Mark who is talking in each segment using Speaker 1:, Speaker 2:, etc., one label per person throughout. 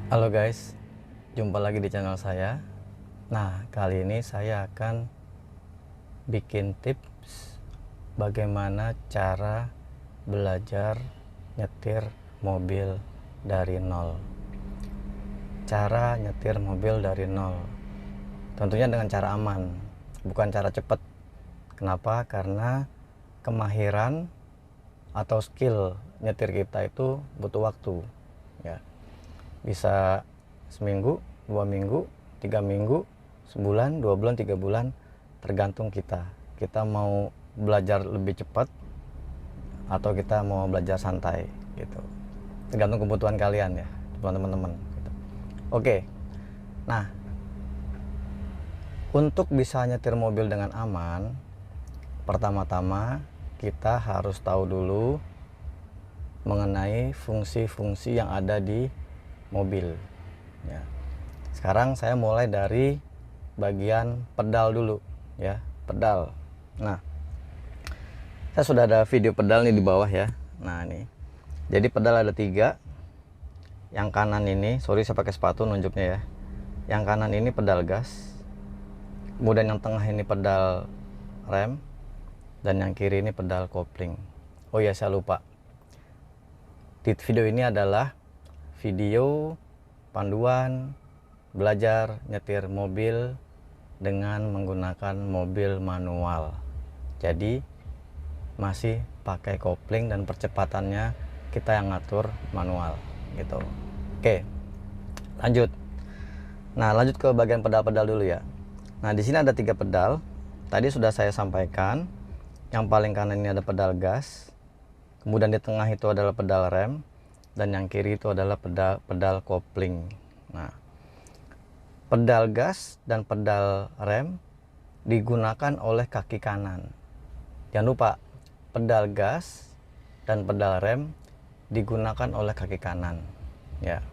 Speaker 1: Halo guys, jumpa lagi di channel saya. Nah, kali ini saya akan bikin tips bagaimana cara belajar nyetir mobil dari nol. Cara nyetir mobil dari nol. Tentunya dengan cara aman, bukan cara cepat. Kenapa? Karena kemahiran atau skill nyetir kita itu butuh waktu, ya. Bisa seminggu, 2 minggu, 3 minggu, sebulan, 2 bulan, 3 bulan, tergantung kita mau belajar lebih cepat atau kita mau belajar santai gitu, tergantung kebutuhan kalian ya teman-teman gitu. Oke, nah untuk bisa nyetir mobil dengan aman, pertama-tama kita harus tahu dulu mengenai fungsi-fungsi yang ada di mobil ya. Sekarang saya mulai dari bagian pedal dulu ya, pedal. Nah, saya sudah ada video pedal nih di bawah ya. Nah ini, jadi pedal ada 3. Yang kanan ini, sorry saya pakai sepatu nunjuknya ya. Yang kanan ini pedal gas, kemudian yang tengah ini pedal rem, dan yang kiri ini pedal kopling. Oh ya, saya lupa, di video ini adalah video panduan belajar nyetir mobil dengan menggunakan mobil manual. Jadi masih pakai kopling dan percepatannya kita yang ngatur manual gitu. Oke, lanjut. Nah, lanjut ke bagian pedal-pedal dulu ya. Nah, di sini ada 3 pedal. Tadi sudah saya sampaikan. Yang paling kanan ini ada pedal gas, kemudian di tengah itu adalah pedal rem, dan yang kiri itu adalah pedal kopling. Nah, pedal gas dan pedal rem digunakan oleh kaki kanan. Jangan lupa, pedal gas dan pedal rem digunakan oleh kaki kanan ya.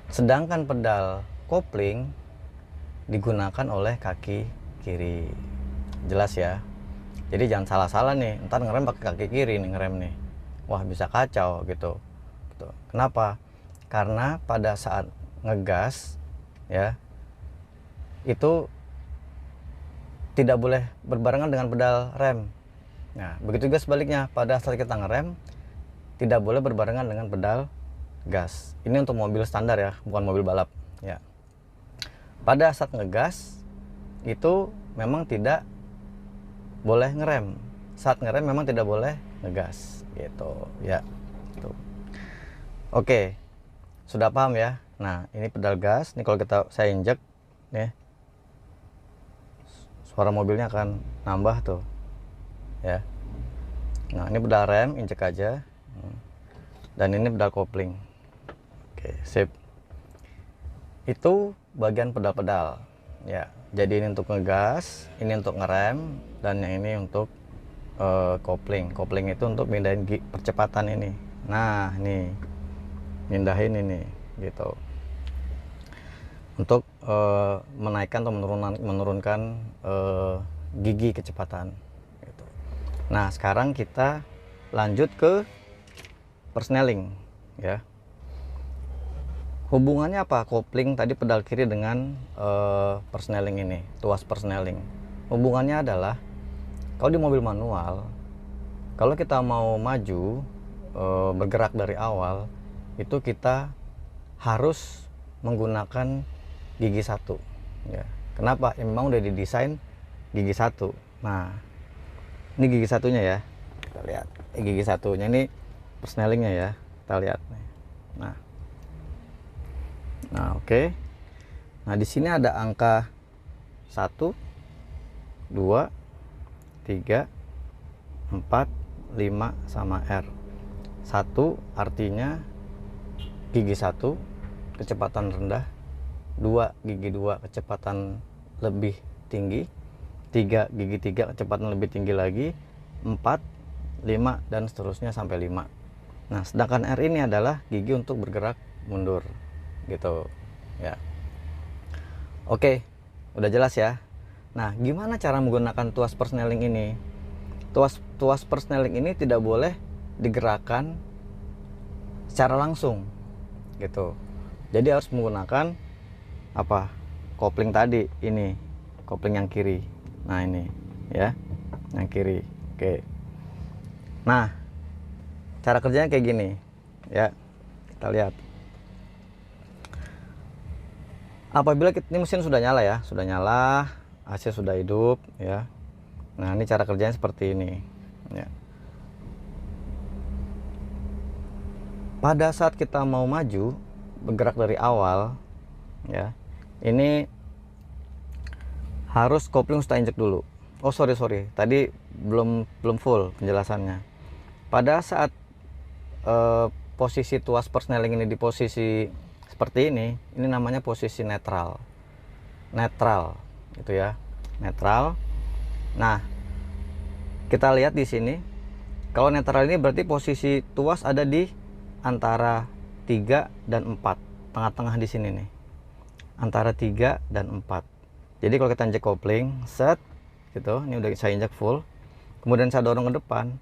Speaker 1: Sedangkan pedal kopling digunakan oleh kaki kiri. Jelas ya? Jadi jangan salah-salah nih, ntar ngerem pakai kaki kiri nih, ngerem nih. Wah, bisa kacau gitu. Kenapa? Karena pada saat ngegas ya, itu tidak boleh berbarengan dengan pedal rem. Nah, begitu juga sebaliknya, pada saat kita ngerem tidak boleh berbarengan dengan pedal gas. Ini untuk mobil standar ya, bukan mobil balap ya. Pada saat ngegas itu memang tidak boleh ngerem. Saat ngerem memang tidak boleh ngegas gitu ya. Tuh. Oke, sudah paham ya. Nah, ini pedal gas. Ini kalau saya injek nih, suara mobilnya akan nambah tuh ya. Nah, ini pedal rem, injek aja. Dan ini pedal kopling. Oke, sip. Itu bagian pedal-pedal ya. Jadi ini untuk ngegas, ini untuk ngerem, dan yang ini untuk kopling. Kopling itu untuk mindahin percepatan ini. Nah, nih mindahin ini gitu, untuk menaikkan atau menurunkan gigi kecepatan gitu. Nah, sekarang kita lanjut ke persneling ya. Hubungannya apa kopling tadi pedal kiri dengan persneling ini, tuas persneling? Hubungannya adalah, kalau di mobil manual, kalau kita mau maju bergerak dari awal, itu kita harus menggunakan gigi 1 ya. Kenapa? Memang udah didesain gigi 1. Nah, ini gigi satunya ya, kita lihat gigi satunya ini persnelingnya ya, kita lihat nih. Nah oke. Nah, di sini ada angka 1, 2, 3, 4, 5 sama R. 1 artinya gigi 1 kecepatan rendah, 2 gigi 2 kecepatan lebih tinggi, 3 gigi 3 kecepatan lebih tinggi lagi, 4, 5 dan seterusnya sampai 5. Nah, sedangkan R ini adalah gigi untuk bergerak mundur gitu ya. Oke, udah jelas ya. Nah, gimana cara menggunakan tuas persneling ini? Tuas persneling ini tidak boleh digerakkan secara langsung gitu. Jadi harus menggunakan apa? Kopling tadi ini, kopling yang kiri. Nah, ini ya, yang kiri. Oke. Nah, cara kerjanya kayak gini ya. Kita lihat. Apabila ini mesin sudah nyala ya, sudah nyala, AC sudah hidup ya. Nah, ini cara kerjanya seperti ini ya. Pada saat kita mau maju, bergerak dari awal ya, ini harus kopling sudah injek dulu. Oh sorry, tadi belum full penjelasannya. Pada saat posisi tuas persneling ini di posisi seperti ini namanya posisi netral gitu ya, netral. Nah, kita lihat di sini, kalau netral ini berarti posisi tuas ada di antara 3 dan 4, tengah-tengah di sini nih, antara 3 dan 4. Jadi kalau kita injek kopling set gitu, ini udah saya injek full, kemudian saya dorong ke depan,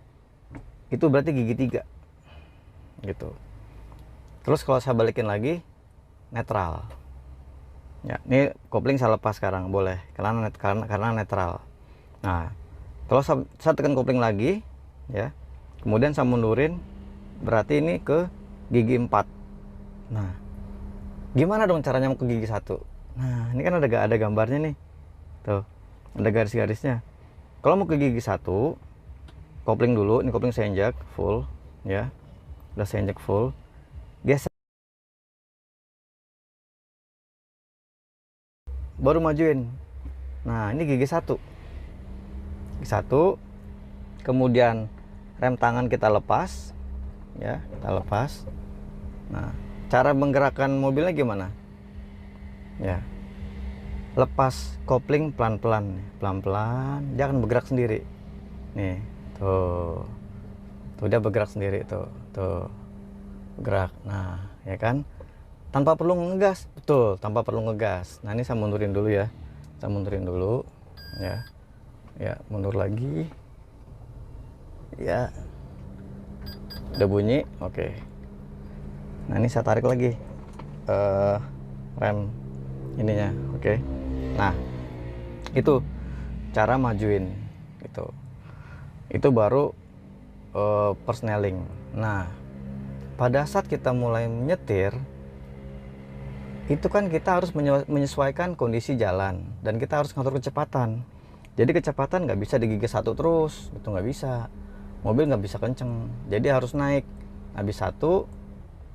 Speaker 1: itu berarti gigi 3 gitu. Terus kalau saya balikin lagi, netral ya. Ini kopling saya lepas sekarang, boleh, karena netral. Nah, kalau saya tekan kopling lagi ya, kemudian saya mundurin, berarti ini ke gigi 4. Nah, gimana dong caranya mau ke gigi 1? Nah, ini kan ada gambarnya nih, tuh ada garis-garisnya. Kalau mau ke gigi 1, kopling dulu. Ini kopling saya injak full ya, udah saya injak full, geser, baru majuin. Nah, ini gigi 1, kemudian rem tangan kita lepas ya, kita lepas. Nah, cara menggerakkan mobilnya gimana ya? Lepas kopling pelan-pelan, jangan bergerak sendiri nih, tuh dia bergerak sendiri, tuh bergerak. Nah ya kan, tanpa perlu ngegas, betul, tanpa perlu ngegas. Nah, ini saya mundurin dulu ya, ya, mundur lagi ya, udah bunyi. Oke. Nah, ini saya tarik lagi rem ininya. Oke. Nah, itu cara majuin gitu. Itu baru persneling. Nah, pada saat kita mulai menyetir, itu kan kita harus menyesuaikan kondisi jalan, dan kita harus ngatur kecepatan. Jadi kecepatan nggak bisa di gigi 1 terus, itu nggak bisa. Mobil nggak bisa kenceng, jadi harus naik. Habis 1,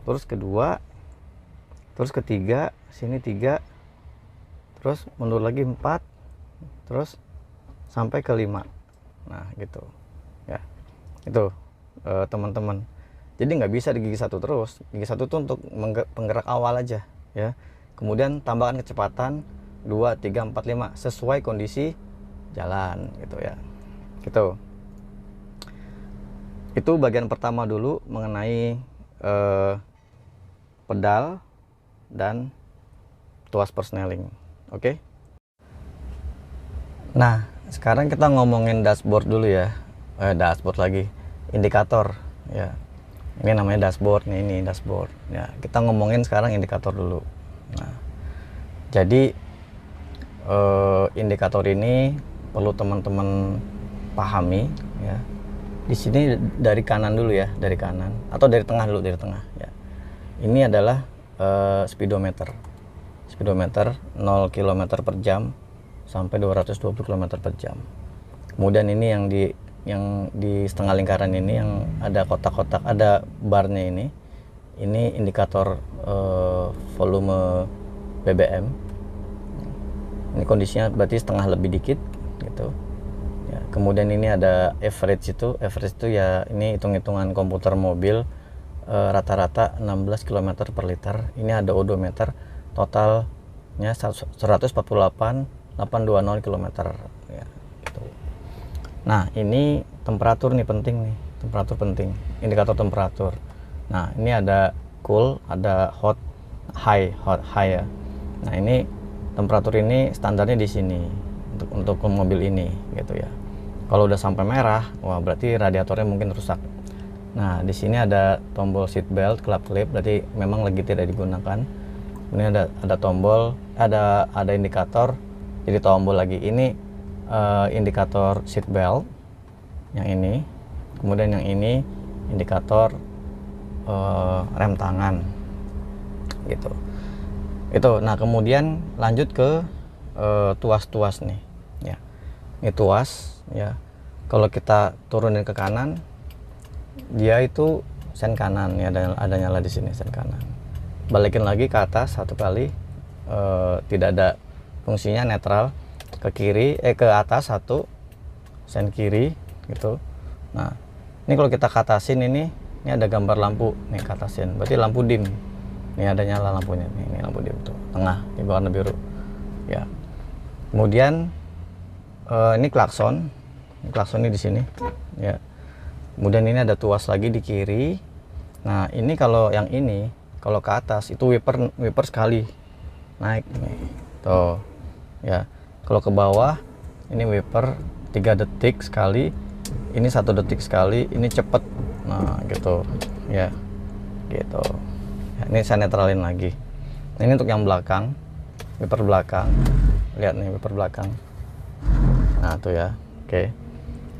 Speaker 1: terus kedua, terus ketiga, sini 3, terus mundur lagi 4, terus sampai ke 5. Nah gitu ya, itu teman-teman. Jadi nggak bisa di gigi 1 terus. Gigi 1 itu untuk penggerak awal aja ya. Kemudian tambahkan kecepatan 2, 3, 4, 5 sesuai kondisi jalan gitu ya. Gitu. Itu bagian pertama dulu mengenai pedal dan tuas persneling. Oke. Nah, sekarang kita ngomongin dashboard dulu ya. Dashboard lagi, indikator ya. Ini namanya dashboard nih, ini dashboard ya. Kita ngomongin sekarang indikator dulu. Nah, jadi indikator ini perlu teman-teman pahami ya. Di sini dari kanan dulu ya, dari kanan atau dari tengah dulu, dari tengah ya. Ini adalah speedometer 0 km per jam sampai 220 km per jam. Kemudian ini yang di setengah lingkaran ini yang ada kotak-kotak, ada barnya ini indikator volume BBM. Ini kondisinya berarti setengah lebih dikit gitu ya. Kemudian ini ada average itu ya, ini hitung-hitungan komputer mobil, rata-rata 16 km per liter. Ini ada odometer, totalnya 148.820 km ya gitu. Nah, ini temperatur nih, penting nih, temperatur penting, indikator temperatur. Nah, ini ada cool, ada hot, high ya. Nah, ini temperatur ini standarnya di sini untuk mobil ini gitu ya. Kalau udah sampai merah, wah berarti radiatornya mungkin rusak. Nah, di sini ada tombol seat belt, klap klip, berarti memang lagi tidak digunakan. Ini ada tombol, ada indikator, jadi tombol lagi. Ini indikator seat belt yang ini, kemudian yang ini indikator rem tangan gitu. Itu. Nah, kemudian lanjut ke tuas-tuas nih ya. Ini tuas ya. Kalau kita turunin ke kanan, dia itu sen kanan ya, ada nyala di sini sen kanan. Balikin lagi ke atas satu kali, tidak ada fungsinya, netral. Ke kiri, ke atas satu, sen kiri gitu. Nah, ini kalau kita ke atasin, ini ada gambar lampu nih ke atasin, berarti lampu dim. Ini ada nyala lampunya nih, ini lampu dim tuh, tengah, ini warna biru ya. Kemudian ini klakson ini di sini ya. Kemudian ini ada tuas lagi di kiri. Nah, ini kalau yang ini, kalau ke atas itu wiper sekali naik nih tuh ya. Kalau ke bawah ini wiper 3 detik sekali, ini 1 detik sekali, ini cepet. Nah gitu ya, gitu ya. Ini saya netralin lagi. Nah, ini untuk yang belakang, wiper belakang, lihat nih wiper belakang. Nah tuh ya, oke.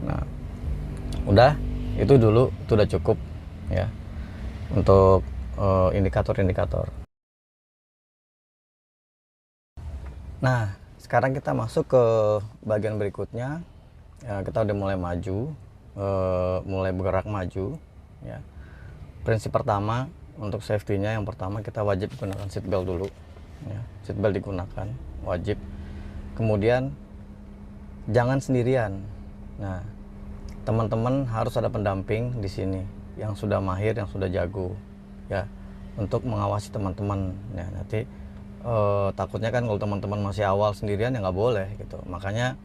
Speaker 1: Nah udah, itu dulu, itu udah cukup ya untuk indikator-indikator. Nah, sekarang kita masuk ke bagian berikutnya ya. Kita udah mulai maju, mulai bergerak maju ya. Prinsip pertama untuk safety-nya, yang pertama kita wajib gunakan seat belt dulu ya. Seat belt digunakan wajib. Kemudian jangan sendirian. Nah, teman-teman harus ada pendamping di sini yang sudah mahir, yang sudah jago ya, untuk mengawasi teman-teman ya. Nanti takutnya kan kalau teman-teman masih awal sendirian ya nggak boleh gitu. Makanya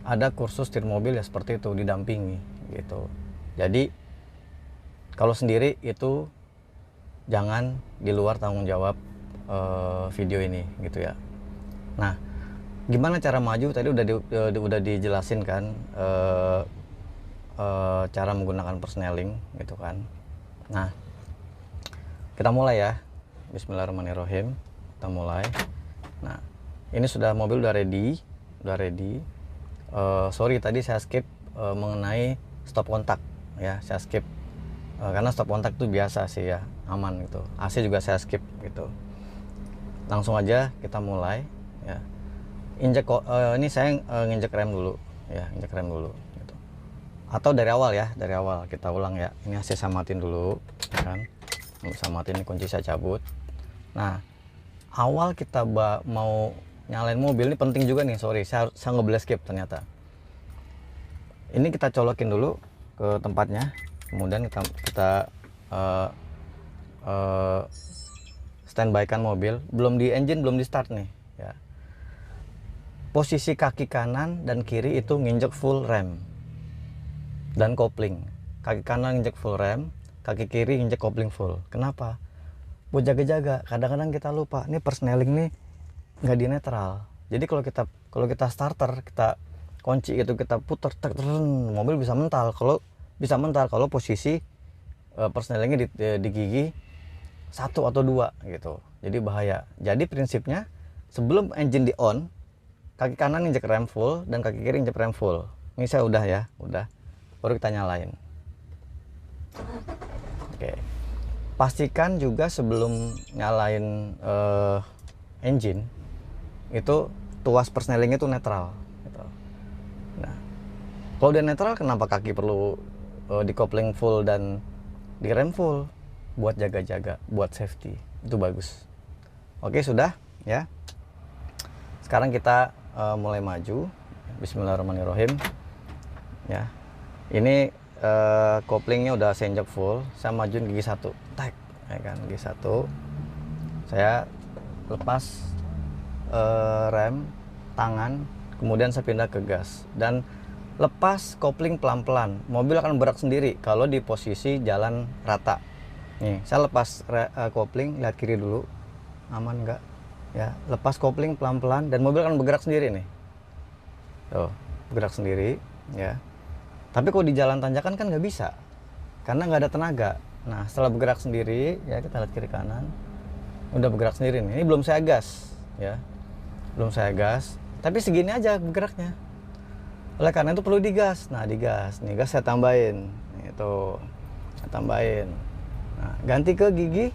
Speaker 1: ada kursus setir mobil ya seperti itu, didampingi gitu. Jadi kalau sendiri itu jangan di luar tanggung jawab video ini gitu ya. Nah, gimana cara maju tadi udah dijelasin kan, cara menggunakan persneling gitu kan. Nah, kita mulai ya. Bismillahirrahmanirrahim. Kita mulai. Nah, ini mobil udah ready. Sorry tadi saya skip mengenai stop kontak ya, saya skip karena stop kontak itu biasa sih ya, aman gitu. AC juga saya skip gitu. Langsung aja kita mulai ya. Ini saya nginjek rem dulu ya, injek rem dulu gitu. Atau dari awal ya, dari awal kita ulang ya. Ini AC saya matiin dulu kan. Saya matiin, ini kunci saya cabut. Nah, awal kita mau nyalain mobil ini penting juga nih. Sorry, saya nggak boleh skip ternyata. Ini kita colokin dulu ke tempatnya, kemudian kita standby kan mobil, belum di engine, belum di start nih ya. Posisi kaki kanan dan kiri itu nginjek full rem dan kopling. Kaki kanan nginjek full rem, kaki kiri nginjek kopling full. Kenapa? Buat jaga-jaga. Kadang-kadang kita lupa ini persneling nih nggak di netral. Jadi kalau kita starter, kita kunci gitu, kita putar, mobil bisa mental. Kalau posisi persnelingnya di gigi 1 atau 2 gitu. Jadi bahaya. Jadi prinsipnya sebelum engine di on, kaki kanan injek rem full dan kaki kiri injek rem full. Ini saya udah ya, udah. Baru kita nyalain. Oke. Pastikan juga sebelum nyalain engine itu tuas persneling itu netral gitu. Nah, kalau dia netral, kenapa kaki perlu di-kopling full dan di rem full? Buat jaga-jaga, buat safety, itu bagus. Oke, sudah ya. Sekarang kita mulai maju. Bismillahirrahmanirrahim ya. Ini koplingnya udah saya injek full. Saya majuin gigi 1, tak ya kan, gigi 1 saya lepas rem tangan, kemudian saya pindah ke gas dan lepas kopling pelan-pelan. Mobil akan bergerak sendiri kalau di posisi jalan rata. Nih, saya lepas kopling, lihat kiri dulu, aman nggak ya. Lepas kopling pelan-pelan dan mobil akan bergerak sendiri nih. Tuh, bergerak sendiri ya. Tapi kalau di jalan tanjakan kan nggak bisa, karena nggak ada tenaga. Nah, setelah bergerak sendiri ya, kita lihat kiri kanan. udah bergerak sendiri nih. Ini belum saya gas ya, belum saya gas, tapi segini aja bergeraknya. Oleh karena itu perlu digas. Nah, digas nih, gas saya tambahin itu, saya tambahin. Nah, ganti ke gigi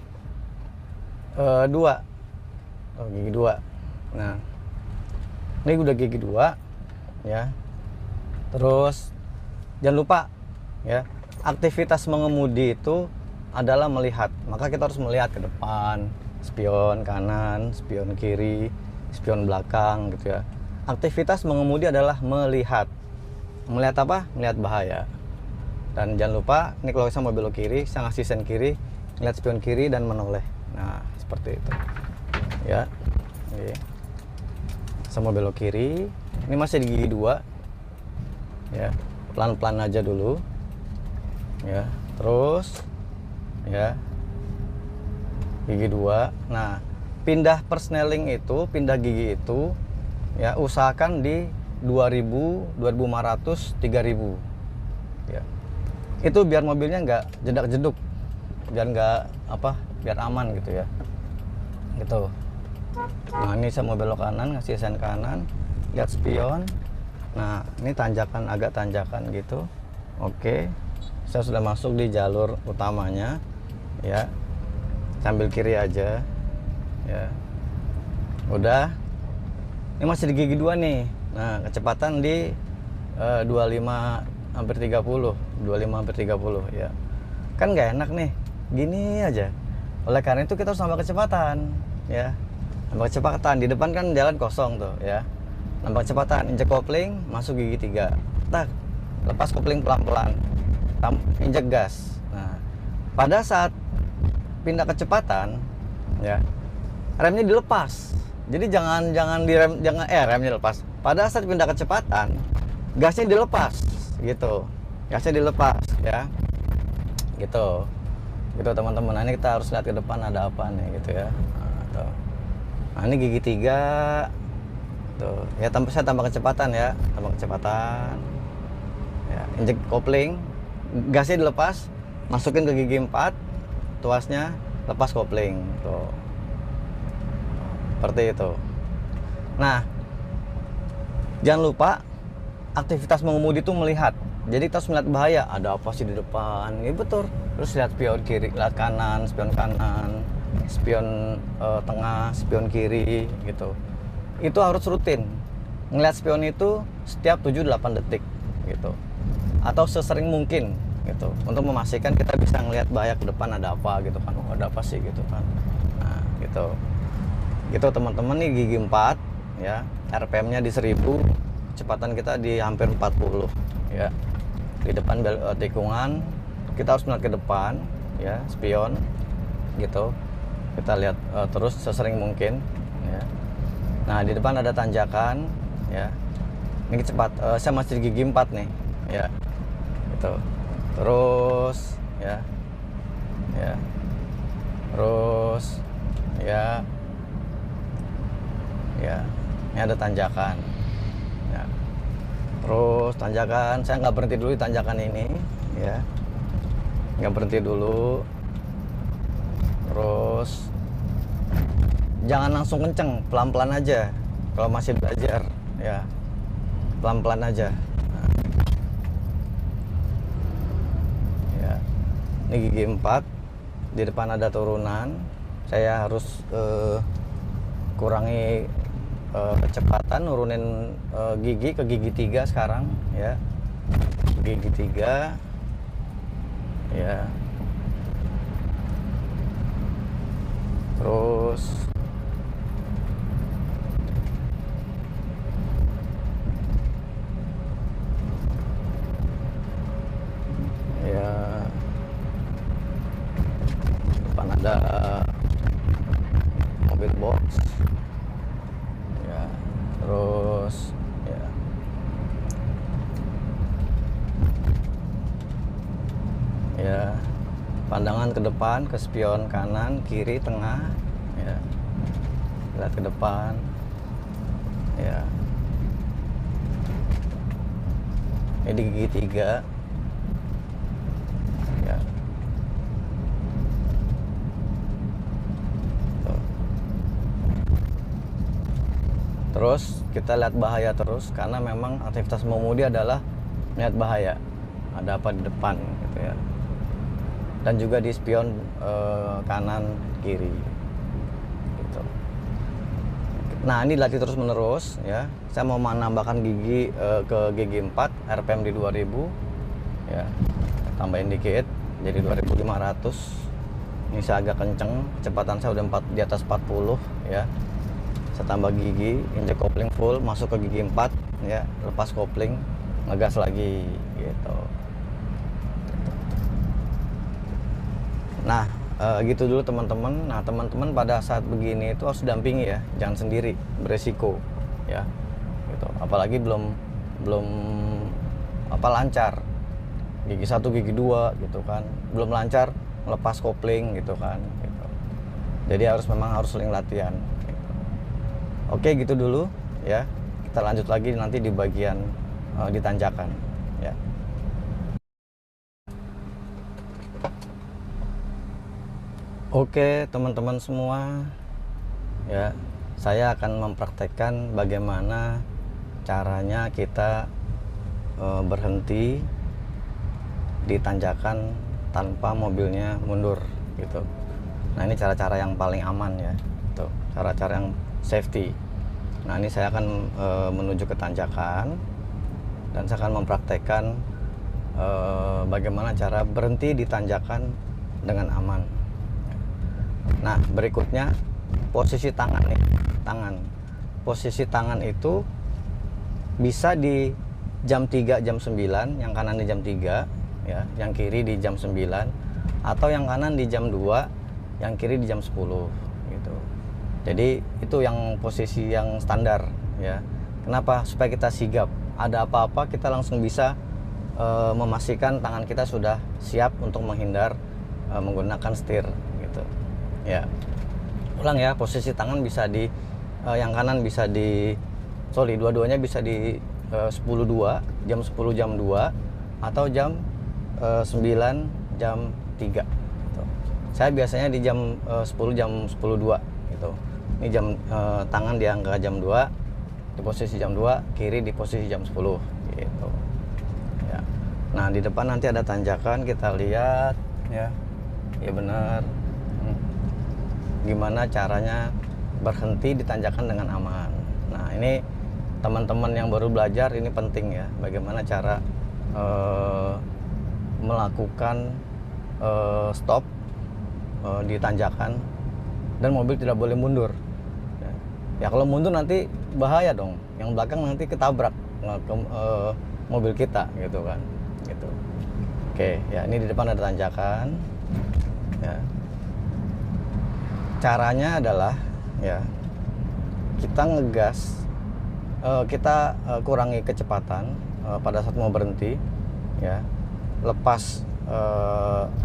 Speaker 1: 2. Gigi 2. Nah, ini udah gigi 2 ya. Terus jangan lupa ya, aktivitas mengemudi itu adalah melihat. Maka kita harus melihat ke depan, spion kanan, spion kiri, spion belakang gitu ya. Aktivitas mengemudi adalah melihat. Melihat apa? Melihat bahaya. Dan jangan lupa, ini kalau saya mau belok kiri, saya ngasih sen kiri, lihat spion kiri dan menoleh. Nah, seperti itu. Ya. Oke. Saya mau belok kiri. Ini masih di gigi 2. Ya, pelan-pelan aja dulu. Ya, terus ya. Gigi 2. Nah, pindah persneling itu, pindah gigi itu ya usahakan di 2000, 2500, 3000. Ya. Itu biar mobilnya nggak jedak-jeduk, biar nggak biar aman gitu ya, gitu. Nah, ini saya mau belok kanan, ngasih sen kanan, lihat spion. Nah, ini tanjakan, agak tanjakan gitu. Oke, saya sudah masuk di jalur utamanya ya, sambil kiri aja ya. Udah, ini masih di gigi 2 nih. Nah, kecepatan di 25 hampir 30, 25 hampir 30 ya. Kan nggak enak nih gini aja. Oleh karena itu kita harus nambah kecepatan ya. Nambah kecepatan, di depan kan jalan kosong tuh ya. Nambah kecepatan, injek kopling, masuk gigi 3. Tak, lepas kopling pelan-pelan, injek gas. Nah, pada saat pindah kecepatan ya, remnya dilepas. Jadi jangan direm, remnya dilepas. Pada saat pindah kecepatan, gasnya dilepas gitu. Gasnya dilepas ya. Gitu. Gitu teman-teman. Nah, ini kita harus lihat ke depan ada apa nih gitu ya. Nah, tuh. Nah, ini gigi 3. Tuh. Ya, saya tambah kecepatan ya. Tambah kecepatan. Ya, injek kopling, gasnya dilepas, masukin ke gigi 4, tuasnya, lepas kopling. Tuh. Seperti itu. Nah, jangan lupa aktivitas mengemudi itu melihat. Jadi kita harus melihat bahaya. Ada apa sih di depan? Ini betul. Terus lihat spion kiri, lihat kanan, spion tengah, spion kiri gitu. Itu harus rutin. Ngelihat spion itu setiap 7-8 detik gitu. Atau sesering mungkin gitu. Untuk memastikan kita bisa ngelihat bahaya ke depan ada apa gitu kan. Oh, ada apa sih gitu kan. Nah, gitu. Gitu teman-teman, nih gigi 4 ya. RPM-nya di 1000, kecepatan kita di hampir 40 ya. Di depan tikungan kita harus melihat ke depan ya, spion gitu. Kita lihat terus sesering mungkin ya. Nah, di depan ada tanjakan ya. Ini cepat, saya masih di gigi 4 nih ya. Gitu. Terus ya. Ya. Terus ya. Ya. Ini ada tanjakan. Ya. Terus tanjakan, saya nggak berhenti dulu di tanjakan ini ya. Nggak berhenti dulu. Terus jangan langsung kenceng, pelan-pelan aja kalau masih belajar ya, pelan-pelan aja. Nah. Ya, ini gigi 4, di depan ada turunan, saya harus kurangi kecepatan, nurunin gigi ke gigi 3 sekarang ya, gigi 3 ya. Terus ya, depan ada mobil box ya. Terus ya, ya, pandangan ke depan, ke spion kanan, kiri, tengah ya. Lihat ke depan ya. Ini di gigi 3 ya. Tuh. Terus kita lihat bahaya terus, karena memang aktivitas mengemudi adalah melihat bahaya, ada apa di depan gitu ya. Dan juga di spion kanan kiri gitu. Nah, ini dilatih terus menerus ya. Saya mau menambahkan gigi ke gigi 4, RPM di 2000 ya. Tambahin dikit jadi 2500. Ini saya agak kenceng, kecepatan saya udah di atas 40 ya. Saya tambah gigi, injek kopling full, masuk ke gigi 4 ya, lepas kopling, ngegas lagi gitu. Nah, gitu dulu teman-teman. Nah, teman-teman pada saat begini itu harus dampingi ya, jangan sendiri, beresiko ya. Gitu. Apalagi belum lancar. Gigi 1, gigi 2 gitu kan. Belum lancar lepas kopling gitu kan gitu. Jadi memang harus sering latihan gitu. Oke, gitu dulu ya. Kita lanjut lagi nanti di bagian ditanjakan ya. Oke teman-teman semua ya, saya akan mempraktekkan bagaimana caranya kita berhenti di tanjakan tanpa mobilnya mundur gitu. Nah, ini cara-cara yang paling aman ya, gitu. Cara-cara yang safety. Nah, ini saya akan menuju ke tanjakan dan saya akan mempraktekkan bagaimana cara berhenti di tanjakan dengan aman. Nah, berikutnya posisi tangan nih, posisi tangan itu bisa di jam 3, jam 9, yang kanan di jam 3 ya, yang kiri di jam 9, atau yang kanan di jam 2, yang kiri di jam 10 gitu. Jadi itu yang posisi yang standar ya. Kenapa? Supaya kita sigap, ada apa-apa kita langsung bisa memastikan tangan kita sudah siap untuk menghindar menggunakan setir gitu ya. Ulang ya, posisi tangan bisa di yang kanan bisa di dua-duanya bisa di 10.2, jam 10 jam 2, atau jam 9 jam 3 gitu. Saya biasanya di jam 10 jam 10.2 gitu. Ini jam tangan di angka jam 2, di posisi jam 2, kiri di posisi jam 10 gitu ya. Nah, di depan nanti ada tanjakan, kita lihat ya. Ya benar. Gimana caranya berhenti di tanjakan dengan aman. Nah, ini teman-teman yang baru belajar, ini penting ya, bagaimana cara melakukan stop di tanjakan dan mobil tidak boleh mundur ya. Kalau mundur nanti bahaya dong, yang belakang nanti ketabrak ke mobil kita gitu kan gitu. Oke ya, ini di depan ada tanjakan ya. Caranya adalah ya, kita ngegas, kita kurangi kecepatan pada saat mau berhenti ya, lepas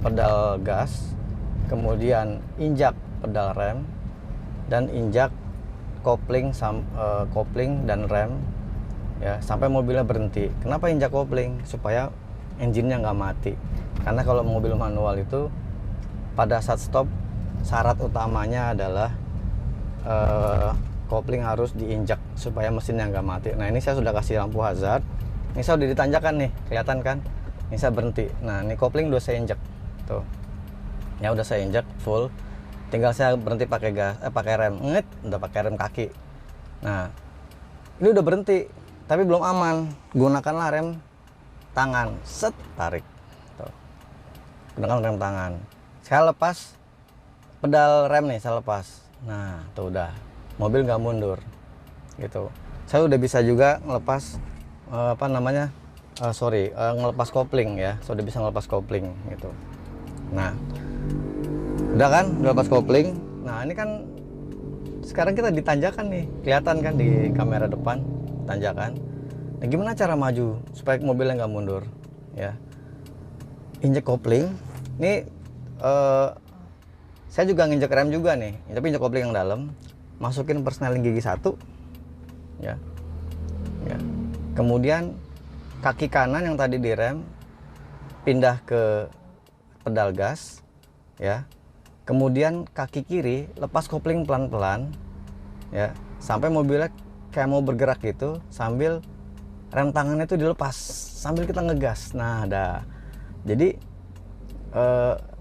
Speaker 1: pedal gas, kemudian injak pedal rem, dan injak kopling dan rem ya, sampai mobilnya berhenti. Kenapa injak kopling? Supaya engine-nya nggak mati. Karena kalau mobil manual itu pada saat stop, syarat utamanya adalah kopling harus diinjak supaya mesinnya nggak mati. Nah, ini saya sudah kasih lampu hazard. Ini saya udah ditanjakan nih, kelihatan kan? Ini saya berhenti. Nah, ini kopling udah saya injek tuh ya, udah saya injek full. Tinggal saya berhenti pakai gas, pakai rem, udah pakai rem kaki. Nah, ini udah berhenti tapi belum aman. Gunakanlah rem tangan, set, tarik tuh. Gunakan rem tangan. Saya lepas pedal rem nih, saya lepas. Nah, tuh udah, mobil nggak mundur gitu. Saya udah bisa juga ngelepas ngelepas kopling ya. Saya udah bisa ngelepas kopling gitu. Nah, udah kan, udah lepas kopling. Nah, ini kan sekarang kita ditanjakan nih, kelihatan kan di kamera depan tanjakan. Nah, gimana cara maju supaya mobilnya nggak mundur ya? Injek kopling. Ini saya juga nginjek rem juga nih, tapi injek kopling yang dalam. Masukin persneling gigi 1 ya. Ya. Kemudian kaki kanan yang tadi direm pindah ke pedal gas ya. Kemudian kaki kiri lepas kopling pelan-pelan ya, sampai mobilnya kayak mau bergerak gitu, sambil rem tangannya itu dilepas sambil kita ngegas. Nah, ada. Jadi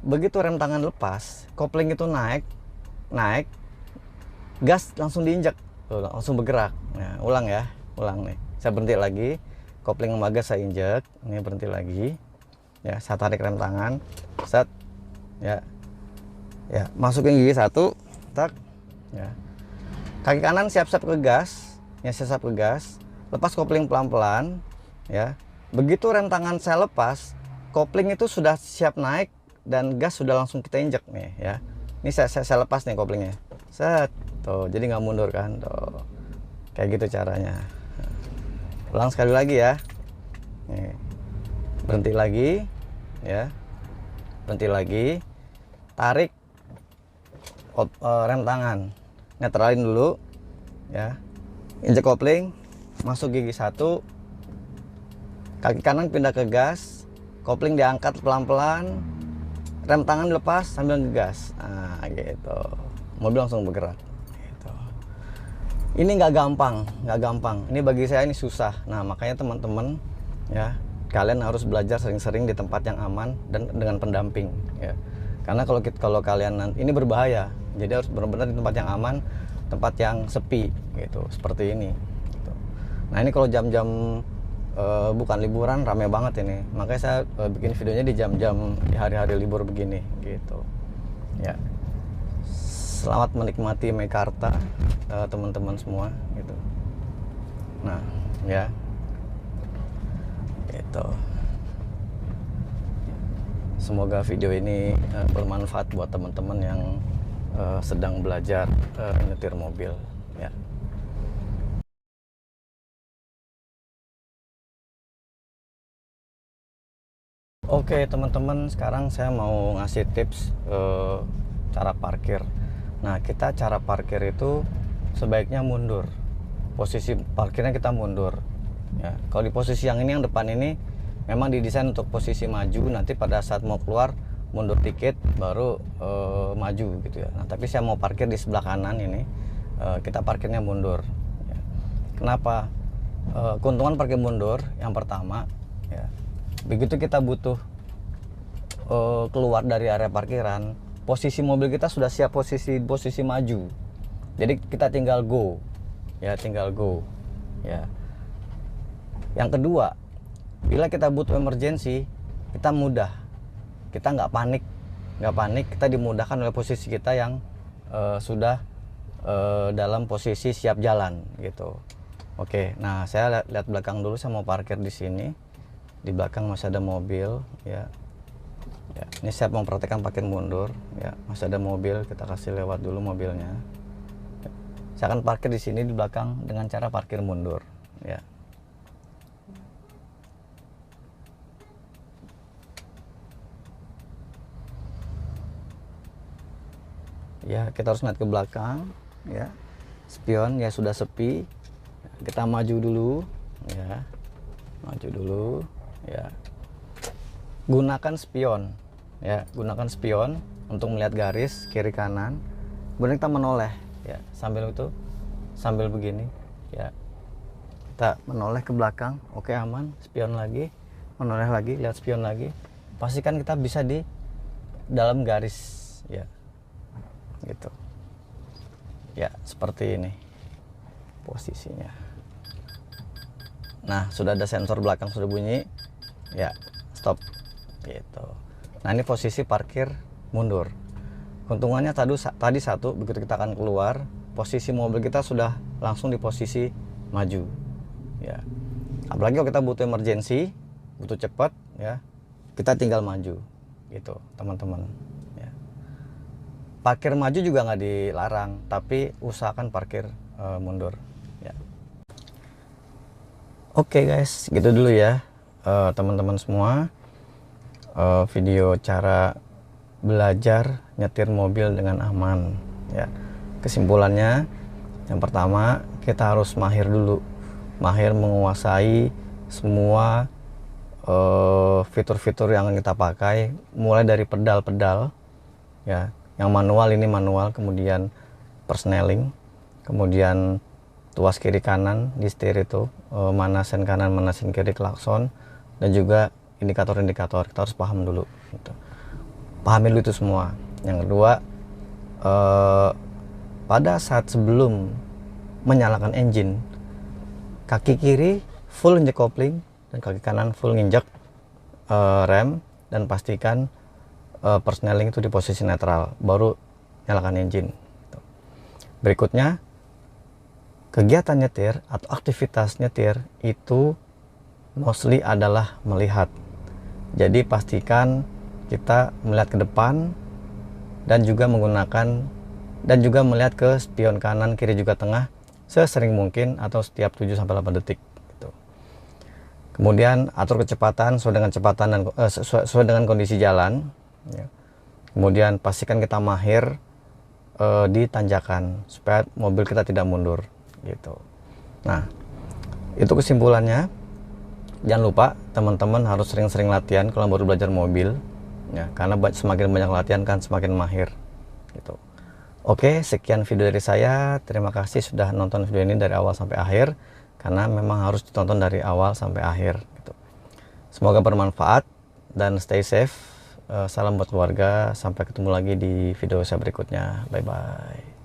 Speaker 1: begitu rem tangan lepas, kopling itu naik, gas langsung diinjak, tuh, langsung bergerak. Nah, ulang ya, ulang nih. Saya berhenti lagi, kopling sama gas saya injek, ini berhenti lagi. Ya, saya tarik rem tangan, set, ya, masukin gigi 1, tak, ya. Kaki kanan siap-siap ke gas, ya siap-siap ke gas. Lepas kopling pelan-pelan, ya. Begitu rem tangan saya lepas, kopling itu sudah siap naik dan gas sudah langsung kita injek nih, ya. Ini saya lepas nih koplingnya, set, tuh, jadi nggak mundur kan, tuh, kayak gitu caranya. Ulang sekali lagi ya, nih. Berhenti lagi, ya, berhenti lagi, tarik rem tangan, netralin dulu, ya, injek kopling, masuk gigi 1, kaki kanan pindah ke gas, kopling diangkat pelan-pelan, rem tangan dilepas sambil ngegas. Nah, gitu, mobil langsung bergerak gitu. Ini nggak gampang, ini bagi saya ini susah. Nah, makanya teman-teman, ya, kalian harus belajar sering-sering di tempat yang aman dan dengan pendamping, ya. Karena kalau kalian ini berbahaya, jadi harus benar-benar di tempat yang aman, tempat yang sepi gitu, seperti ini gitu. Nah, ini kalau jam-jam bukan liburan rame banget ini, makanya saya bikin videonya di jam-jam di hari-hari libur begini gitu, ya. Selamat menikmati Meikarta, teman-teman semua gitu. Nah, ya, gitu. Semoga video ini bermanfaat buat teman-teman yang sedang belajar nyetir mobil, ya. Oke teman-teman, sekarang saya mau ngasih tips cara parkir. Nah, kita cara parkir itu sebaiknya mundur. Posisi parkirnya kita mundur, ya. Kalau di posisi yang ini, yang depan ini memang didesain untuk posisi maju, nanti pada saat mau keluar mundur dikit baru maju gitu ya. Nah, tapi saya mau parkir di sebelah kanan ini, kita parkirnya mundur, ya. Kenapa? Keuntungan parkir mundur yang pertama, ya, begitu kita butuh keluar dari area parkiran, posisi mobil kita sudah siap posisi maju, jadi kita tinggal go, ya, ya. Yang kedua, bila kita butuh emergency, kita mudah, kita nggak panik, kita dimudahkan oleh posisi kita yang sudah dalam posisi siap jalan gitu. Oke, nah saya lihat belakang dulu, saya mau parkir di sini, di belakang masih ada mobil, ya. Ya, ini saya memperhatikan parkir mundur, ya, masih ada mobil, kita kasih lewat dulu mobilnya. Ya. Saya akan parkir di sini di belakang dengan cara parkir mundur, ya. Ya, kita harus lihat ke belakang, ya. Spion ya sudah sepi, kita maju dulu, ya, maju dulu, ya. Gunakan spion, ya, gunakan spion untuk melihat garis kiri kanan. Kemudian kita menoleh, ya, sambil begini, ya, kita menoleh ke belakang. Oke, aman, spion lagi, menoleh lagi, lihat spion lagi, pastikan kita bisa di dalam garis, ya, gitu, ya, seperti ini posisinya. Nah, sudah ada sensor belakang sudah bunyi, ya, stop gitu. Nah, ini posisi parkir mundur. Keuntungannya tadi satu, begitu kita akan keluar, posisi mobil kita sudah langsung di posisi maju, ya. Apalagi kalau kita butuh emergency, butuh cepat, ya, kita tinggal maju gitu teman-teman, ya. Parkir maju juga nggak dilarang, tapi usahakan parkir mundur, ya. Oke guys, gitu dulu ya teman-teman semua, video cara belajar nyetir mobil dengan aman, ya. Kesimpulannya, yang pertama, kita harus mahir dulu, mahir menguasai semua fitur-fitur yang kita pakai, mulai dari pedal-pedal, ya, yang manual, ini manual, kemudian persneling, kemudian tuas kiri kanan di setir itu, mana sen kanan mana sen kiri klakson, dan juga indikator-indikator. Kita harus paham dulu gitu. Pahami dulu itu semua. Yang kedua, pada saat sebelum menyalakan engine, kaki kiri full injek kopling dan kaki kanan full nginjek rem, dan pastikan persneling itu di posisi netral, baru nyalakan engine. Berikutnya, kegiatan nyetir atau aktivitas nyetir itu mostly adalah melihat. Jadi pastikan kita melihat ke depan dan juga menggunakan dan juga melihat ke spion kanan, kiri juga tengah sesering mungkin atau setiap 7-8 detik gitu. Kemudian atur kecepatan sesuai dengan kecepatan dan sesuai dengan kondisi jalan ya. Kemudian pastikan kita mahir di tanjakan supaya mobil kita tidak mundur gitu. Nah, itu kesimpulannya. Jangan lupa teman-teman harus sering-sering latihan kalau baru belajar mobil ya, karena semakin banyak latihan kan semakin mahir gitu. Oke, sekian video dari saya. Terima kasih sudah nonton video ini dari awal sampai akhir, karena memang harus ditonton dari awal sampai akhir gitu. Semoga bermanfaat dan stay safe. Salam buat keluarga, sampai ketemu lagi di video saya berikutnya. Bye bye.